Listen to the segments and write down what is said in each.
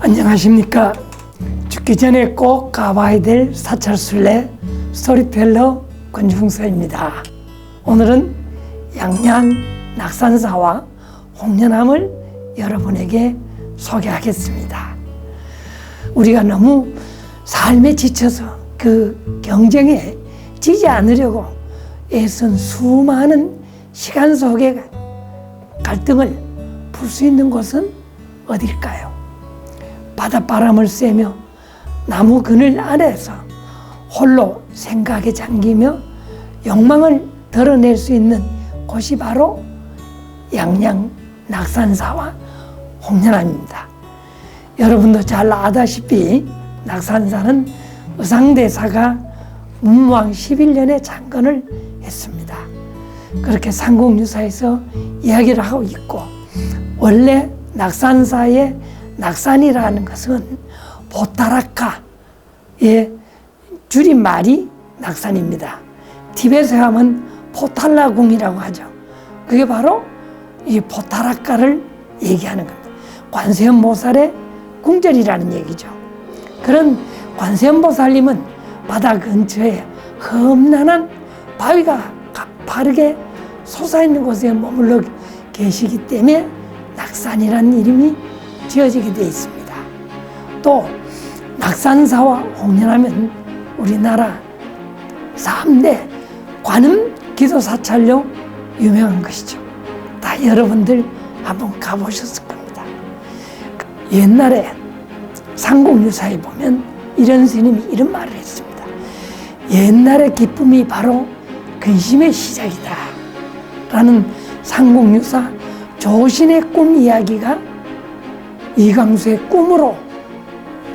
안녕하십니까. 죽기 전에 꼭 가봐야 될 사찰순례 스토리텔러 권중서입니다. 오늘은 양양 낙산사와 홍련암을 여러분에게 소개하겠습니다. 우리가 너무 삶에 지쳐서 그 경쟁에 지지 않으려고 애쓴 수많은 시간 속의 갈등을 풀 수 있는 곳은 어딜까요? 바닷바람을 쐬며 나무 그늘 아래에서 홀로 생각에 잠기며 욕망을 드러낼 수 있는 곳이 바로 양양 낙산사와 홍련암입니다. 여러분도 잘 아다시피 낙산사는 의상대사가 문무왕 11년에 창건을 했습니다. 그렇게 삼국유사에서 이야기를 하고 있고, 원래 낙산사의 낙산이라는 것은 포타라카의 줄임말이 낙산입니다. 티벳에 하면 포탈라궁이라고 하죠. 그게 바로 이 포타라카를 얘기하는 겁니다. 관세음보살의 궁절이라는 얘기죠. 그런 관세음보살님은 바다 근처에 험난한 바위가 가파르게 솟아있는 곳에 머물러 계시기 때문에 낙산이라는 이름이 지어지게 되어 있습니다. 또 낙산사와 홍련암은 우리나라 3대 관음 기도사찰로 유명한 것이죠. 다 여러분들 한번 가보셨을 겁니다. 옛날에 삼국유사에 보면 이런 스님이 이런 말을 했습니다. 옛날의 기쁨이 바로 근심의 시작이다 라는 삼국유사 조신의 꿈 이야기가 이광수의 꿈으로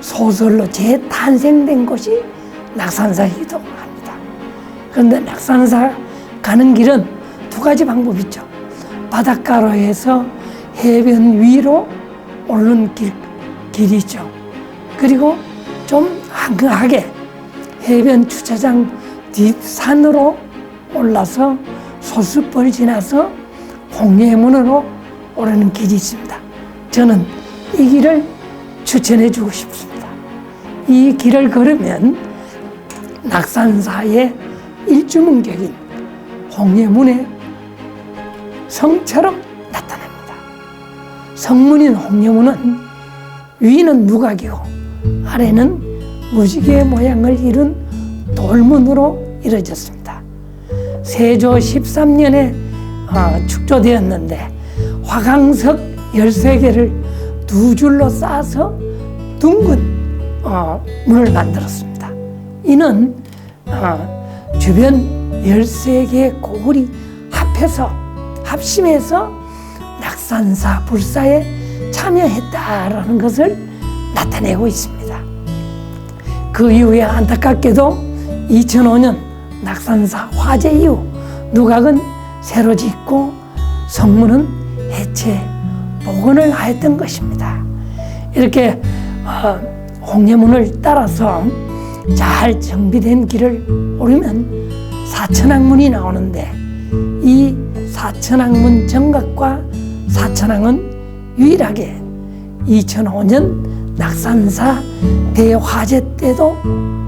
소설로 재탄생된 곳이 낙산사이기도 합니다. 그런데 낙산사 가는 길은 두 가지 방법이 있죠. 바닷가로 해서 해변 위로 오르는 길이죠. 그리고 좀 한가하게 해변 주차장 뒷산으로 올라서 소수벌 지나서 홍례문으로 오르는 길이 있습니다. 저는 이 길을 추천해 주고 싶습니다. 이 길을 걸으면 낙산사의 일주문격인 홍례문의 성처럼 나타납니다. 성문인 홍례문은 위는 누각이고 아래는 무지개 모양을 이룬 돌문으로 이루어졌습니다. 세조 13년에 축조되었는데 화강석 13개를 두 줄로 쌓아서 둥근 문을 만들었습니다. 이는 주변 13개의 고을이 합심해서 낙산사 불사에 참여했다라는 것을 나타내고 있습니다. 그 이후에 안타깝게도 2005년 낙산사 화재 이후 누각은 새로 짓고 성문은 해체 복원을 하였던 것입니다. 이렇게 홍례문을 따라서 잘 정비된 길을 오르면 사천왕문이 나오는데, 이 사천왕문 정각과 사천왕은 유일하게 2005년 낙산사 대화재 때도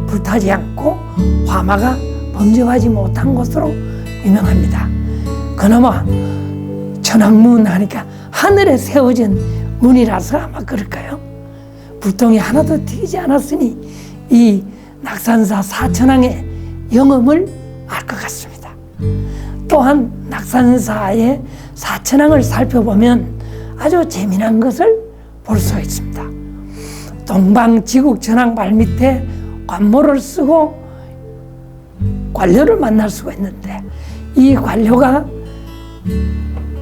불타지 않고 화마가 범접하지 못한 곳으로 유명합니다. 그나마 천왕문 하니까 하늘에 세워진 문이라서 아마 그럴까요? 불똥이 하나도 튀지 않았으니 이 낙산사 사천왕의 영험을 알 것 같습니다. 또한 낙산사의 사천왕을 살펴보면 아주 재미난 것을 볼 수가 있습니다. 동방지국천왕 발밑에 관모를 쓰고 관료를 만날 수가 있는데, 이 관료가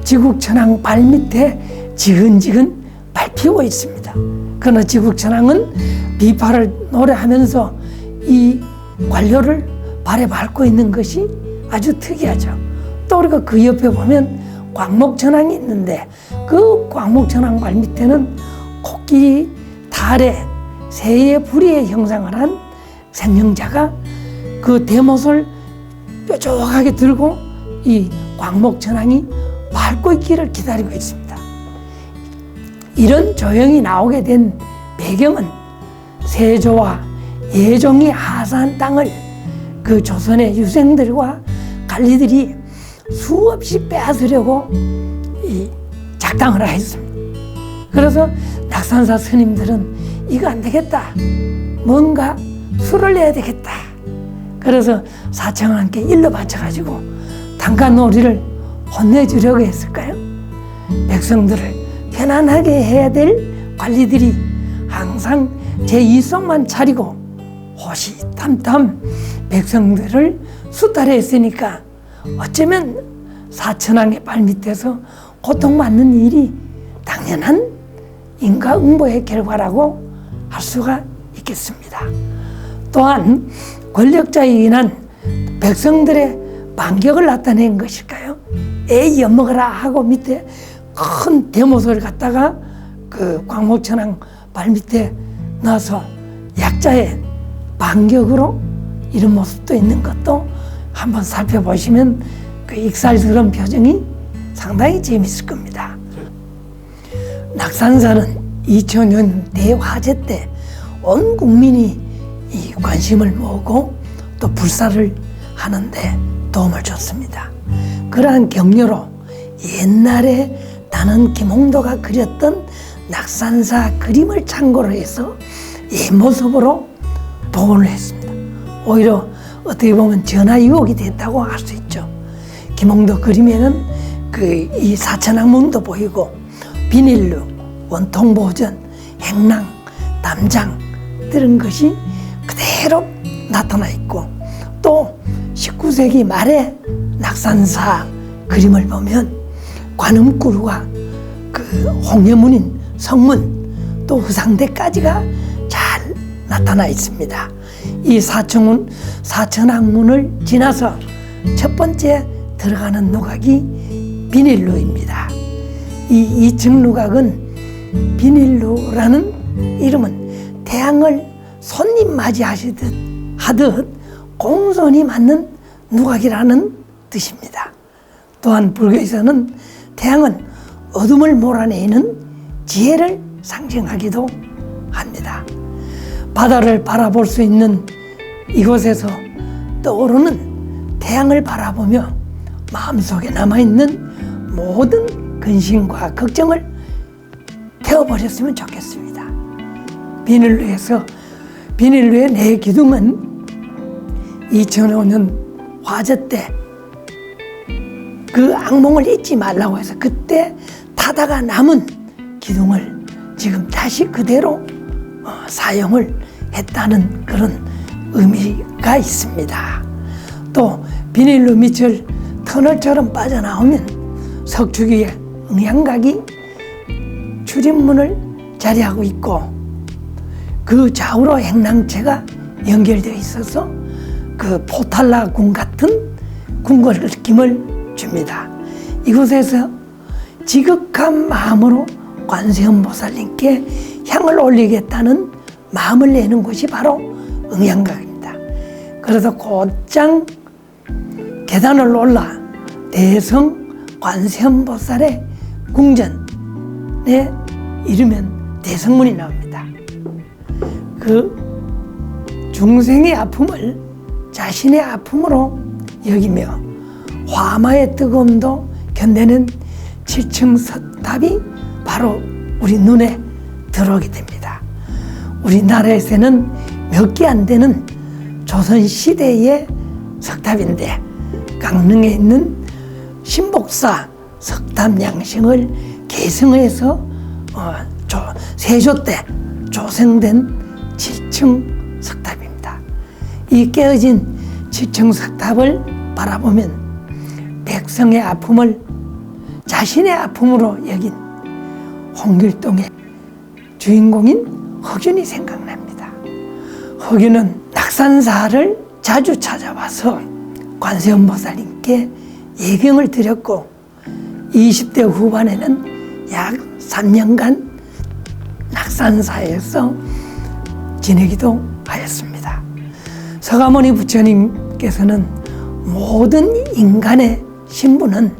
지국천왕 발밑에 지근지근 밟히고 있습니다. 그러나 지국천왕은 비파를 노래하면서 이 관료를 발에 밟고 있는 것이 아주 특이하죠. 또 우리가 그 옆에 보면 광목천왕이 있는데, 그 광목천왕 발밑에는 코끼리, 달에, 새의 부리의 형상을 한 생명자가 그 대못을 뾰족하게 들고 이 광목천왕이 밟고 있기를 기다리고 있습니다. 이런 조형이 나오게 된 배경은 세조와 예종이 하사한 땅을 그 조선의 유생들과 관리들이 수없이 빼앗으려고 작당을 했습니다. 그래서 낙산사 스님들은 이거 안 되겠다, 뭔가 수를 내야 되겠다. 그래서 사청왕께 일러 바쳐가지고 단간놀이를 혼내주려고 했을까요? 백성들을 편안하게 해야 될 관리들이 항상 제 이성만 차리고 호시탐탐 백성들을 수탈했으니까 어쩌면 사천왕의 발밑에서 고통받는 일이 당연한 인과응보의 결과라고 할 수가 있겠습니다. 또한 권력자에 인한 백성들의 반격을 나타낸 것일까요? 에이 엿먹어라 하고 밑에 큰 대못을 갖다가 그 광목천왕 발밑에 놔서 약자의 반격으로 이런 모습도 있는 것도 한번 살펴보시면 그 익살스러운 표정이 상당히 재밌을 겁니다. 낙산사는 2000년 대화재 때 온 국민이 이 관심을 모으고 또 불사를 하는데 도움을 줬습니다. 그러한 격려로 옛날에 나는 김홍도가 그렸던 낙산사 그림을 참고로 해서 이 모습으로 복원을 했습니다. 오히려 어떻게 보면 전화 유혹이 됐다고 할 수 있죠. 김홍도 그림에는 이 사천왕문도 보이고 비닐루, 원통보전, 행랑, 담장 이런 것이 그대로 나타나 있고, 또 19세기 말에 낙산사 그림을 보면 관음굴과 그 홍해문인 성문 또 의상대까지가 잘 나타나 있습니다. 이 사천왕문을 지나서 첫 번째 들어가는 누각이 비닐루입니다. 이 2층 누각은 비닐루라는 이름은 태양을 손님 맞이하시듯 하듯 공손히 맞는 누각이라는 뜻입니다. 또한 불교에서는 태양은 어둠을 몰아내는 지혜를 상징하기도 합니다. 바다를 바라볼 수 있는 이곳에서 떠오르는 태양을 바라보며 마음속에 남아있는 모든 근심과 걱정을 태워버렸으면 좋겠습니다. 비닐루의 네 기둥은 2005년 화재 때 그 악몽을 잊지 말라고 해서 그때 타다가 남은 기둥을 지금 다시 그대로 사용을 했다는 그런 의미가 있습니다. 또 비닐루 밑을 터널처럼 빠져나오면 석축위에 응양각이 출입문을 자리하고 있고, 그 좌우로 행랑채가 연결되어 있어서 그 포탈라 궁 같은 궁궐 느낌을 줍니다. 이곳에서 지극한 마음으로 관세음보살님께 향을 올리겠다는 마음을 내는 곳이 바로 응양각입니다. 그래서 곧장 계단을 올라 대성 관세음보살의 궁전에 이르면 대성문이 나옵니다. 그 중생의 아픔을 자신의 아픔으로 여기며 화마의 뜨거움도 견디는 7층 석탑이 바로 우리 눈에 들어오게 됩니다. 우리나라에서는 몇 개 안 되는 조선시대의 석탑인데, 강릉에 있는 신복사 석탑 양식을 계승해서 세조 때 조성된 7층 석탑입니다. 이 깨어진 7층 석탑을 바라보면 백성의 아픔을 자신의 아픔으로 여긴 홍길동의 주인공인 허균이 생각납니다. 허균은 낙산사를 자주 찾아와서 관세음보살님께 예경을 드렸고 20대 후반에는 약 3년간 낙산사에서 지내기도 하였습니다. 서가모니 부처님께서는 모든 인간의 신분은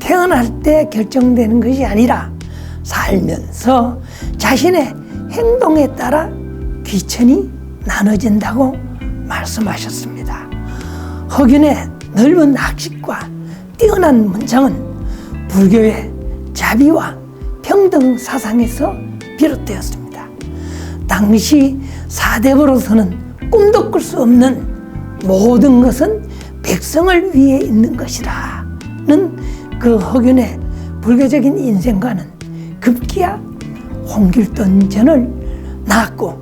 태어날 때 결정되는 것이 아니라 살면서 자신의 행동에 따라 귀천이 나눠진다고 말씀하셨습니다. 흑윤의 넓은 학식과 뛰어난 문장은 불교의 자비와 평등 사상에서 비롯되었습니다. 당시 사대부로서는 꿈도 꿀 수 없는 모든 것은 백성을 위해 있는 것이라는 그 흑윤의 불교적인 인생관은 급기야 홍길동전을 낳았고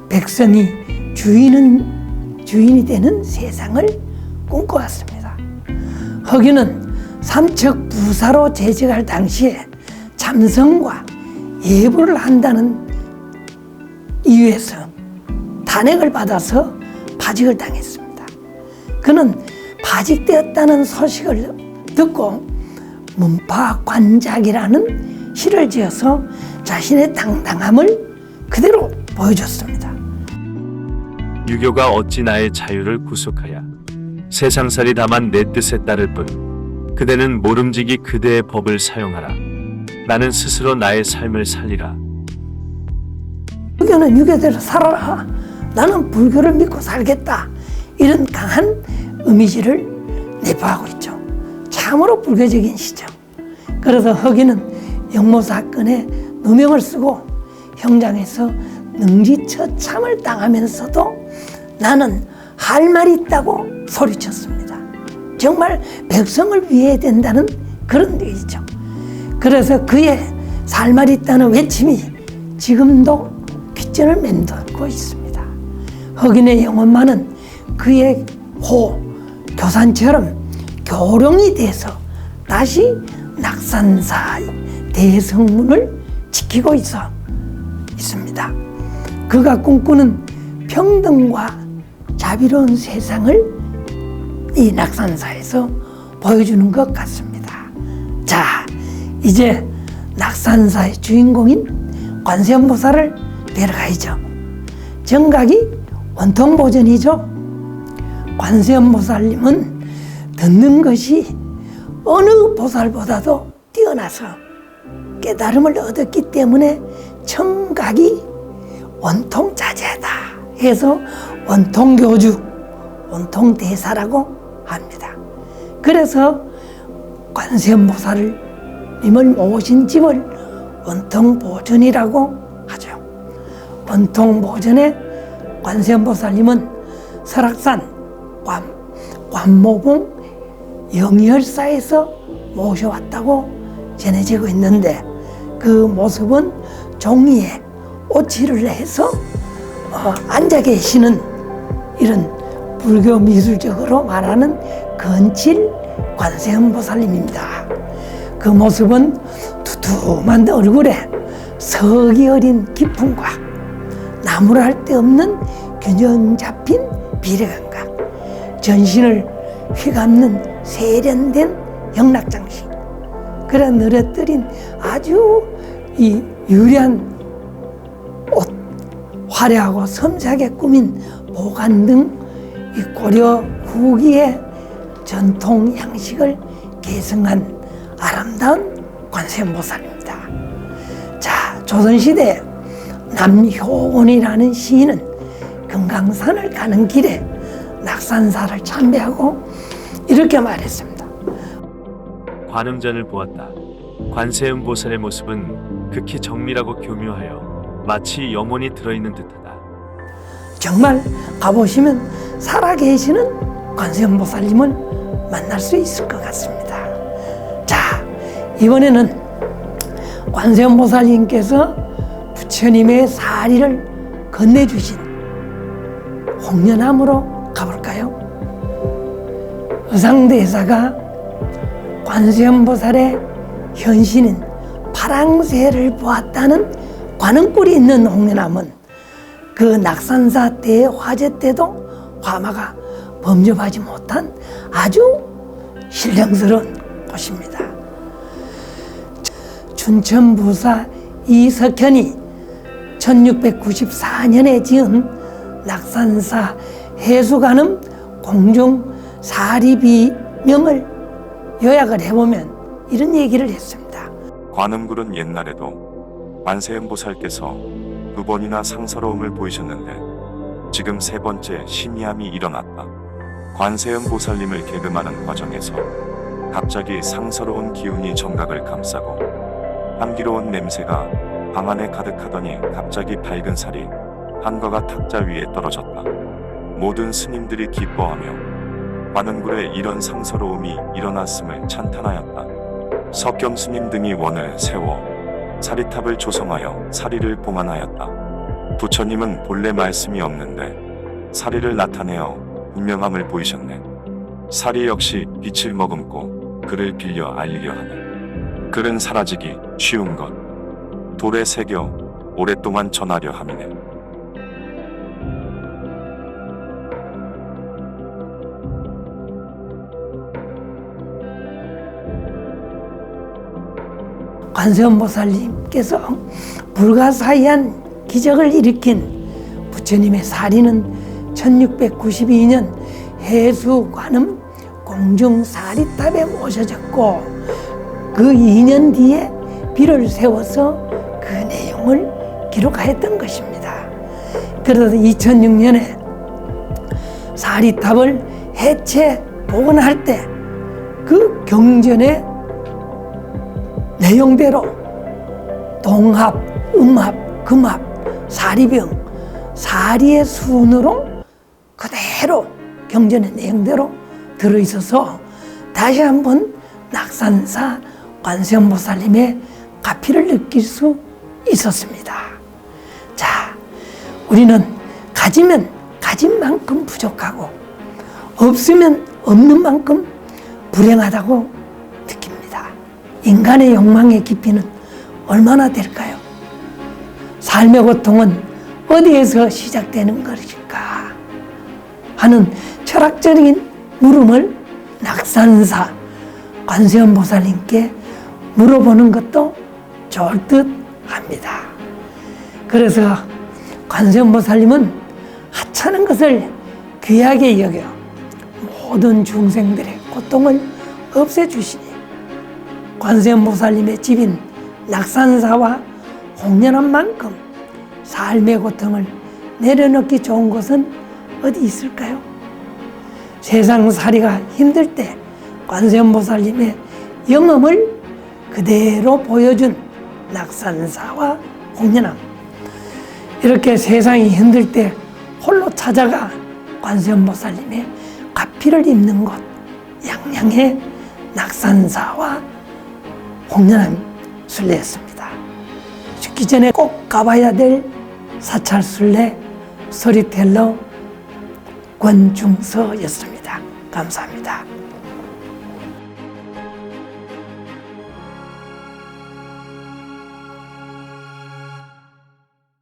백성이 주인이 되는 세상을 꿈꿔왔습니다. 흑윤은 삼척 부사로 재직할 당시에 참선과 예불을 한다는 이유에서 탄핵을 받아서 파직을 당했습니다. 그는 파직되었다는 소식을 듣고 문파관작이라는 시를 지어서 자신의 당당함을 그대로 보여줬습니다. 유교가 어찌 나의 자유를 구속하야 세상살이 다만 내 뜻에 따를 뿐 그대는 모름지기 그대의 법을 사용하라. 나는 스스로 나의 삶을 살리라. 유교는 유교대로 살아라. 나는 불교를 믿고 살겠다. 이런 강한 이미지를 내포하고 있죠. 참으로 불교적인 시죠. 그래서 흑인은 영모 사건에 누명을 쓰고 형장에서 능지처참을 당하면서도 나는 할 말이 있다고 소리쳤습니다. 정말 백성을 위해야 된다는 그런 얘기죠. 그래서 그의 살 말이 있다는 외침이 지금도 귓전을 맴돌고 있습니다. 흑인의 영혼만은 그의 교산처럼 교룡이 돼서 다시 낙산사의 대성문을 지키고 있습니다. 그가 꿈꾸는 평등과 자비로운 세상을 이 낙산사에서 보여주는 것 같습니다. 자, 이제 낙산사의 주인공인 관세음보살을 뵈러 가야죠. 정각이 원통보전이죠. 관세음보살님은 듣는 것이 어느 보살보다도 뛰어나서 깨달음을 얻었기 때문에 청각이 원통자재다 해서 원통교주, 원통대사라고 합니다. 그래서 관세음보살님을 모신 집을 원통보전이라고 하죠. 원통보전에 관세음보살님은 설악산 관모봉 영열사에서 모셔왔다고 전해지고 있는데 그 모습은 종이에 오칠을 해서 앉아 계시는 이런 불교 미술적으로 말하는 건칠 관세음보살님입니다. 그 모습은 두툼한 얼굴에 석이 어린 기품과 나무랄 데 없는 균형 잡힌 비례감각, 전신을 휘감는 세련된 영락장식, 그런 늘어뜨린 아주 이 유리한 옷, 화려하고 섬세하게 꾸민 보관 등 이 고려 후기의 전통 양식을 계승한 아름다운 관세음보살입니다. 자, 조선시대 남효원이라는 시인은 금강산을 가는 길에 낙산사를 참배하고 이렇게 말했습니다. 관음전을 보았다. 관세음보살의 모습은 극히 정밀하고 교묘하여 마치 영혼이 들어있는 듯하다. 정말 가보시면 살아계시는 관세음보살님을 만날 수 있을 것 같습니다. 자, 이번에는 관세음보살님께서 부처님의 사리를 건네주신 홍련암으로 가볼까요? 의상대사가 관세음보살의 현신인 파랑새를 보았다는 관음꿀이 있는 홍련암은 그 낙산사 대화재 때도 화마가 범접하지 못한 아주 신령스러운 곳입니다. 춘천부사 이석현이 1694년에 지은 낙산사 해수관음 공중 사리비명을 요약을 해보면 이런 얘기를 했습니다. 관음굴은 옛날에도 관세음보살께서 두 번이나 상서로움을 보이셨는데 지금 세 번째 신이함이 일어났다. 관세음 보살님을 계금하는 과정에서 갑자기 상서로운 기운이 정각을 감싸고 향기로운 냄새가 방 안에 가득하더니 갑자기 밝은 살이 한과가 탁자 위에 떨어졌다. 모든 스님들이 기뻐하며 관음굴에 이런 상서로움이 일어났음을 찬탄하였다. 석겸 스님 등이 원을 세워 사리탑을 조성하여 사리를 봉안하였다. 부처님은 본래 말씀이 없는데 사리를 나타내어 분명함을 보이셨네. 사리 역시 빛을 머금고 글을 빌려 알리려 하네. 글은 사라지기 쉬운 것, 돌에 새겨 오랫동안 전하려 함이네. 관세음보살님께서 불가사의한 기적을 일으킨 부처님의 사리는 1692년 해수관음 공중사리탑에 모셔졌고 그 2년 뒤에 비를 세워서 그 내용을 기록하였던 것입니다. 그래서 2006년에 사리탑을 해체 복원할 때 그 경전의 내용대로 동합, 음합, 금합, 사리병, 사리의 순으로 그대로 경전의 내용대로 들어있어서 다시 한번 낙산사 관세음보살님의 가피를 느낄 수 있었습니다. 자, 우리는 가지면 가진 만큼 부족하고 없으면 없는 만큼 불행하다고 느낍니다. 인간의 욕망의 깊이는 얼마나 될까요? 삶의 고통은 어디에서 시작되는 것일까 하는 철학적인 물음을 낙산사 관세음보살님께 물어보는 것도 좋을 듯 합니다. 그래서 관세음보살님은 하찮은 것을 귀하게 여겨 모든 중생들의 고통을 없애주시니 관세음보살님의 집인 낙산사와 공연한 만큼 삶의 고통을 내려놓기 좋은 곳은 어디 있을까요? 세상살이가 힘들 때 관세음보살님의 영험을 그대로 보여준 낙산사와 공연함. 이렇게 세상이 힘들 때 홀로 찾아가 관세음보살님의 가피를 입는 곳 양양의 낙산사와 공연함 순례였습니다. 죽기 전에 꼭 가봐야 될 사찰순례 스토리텔러 권중서였습니다. 감사합니다.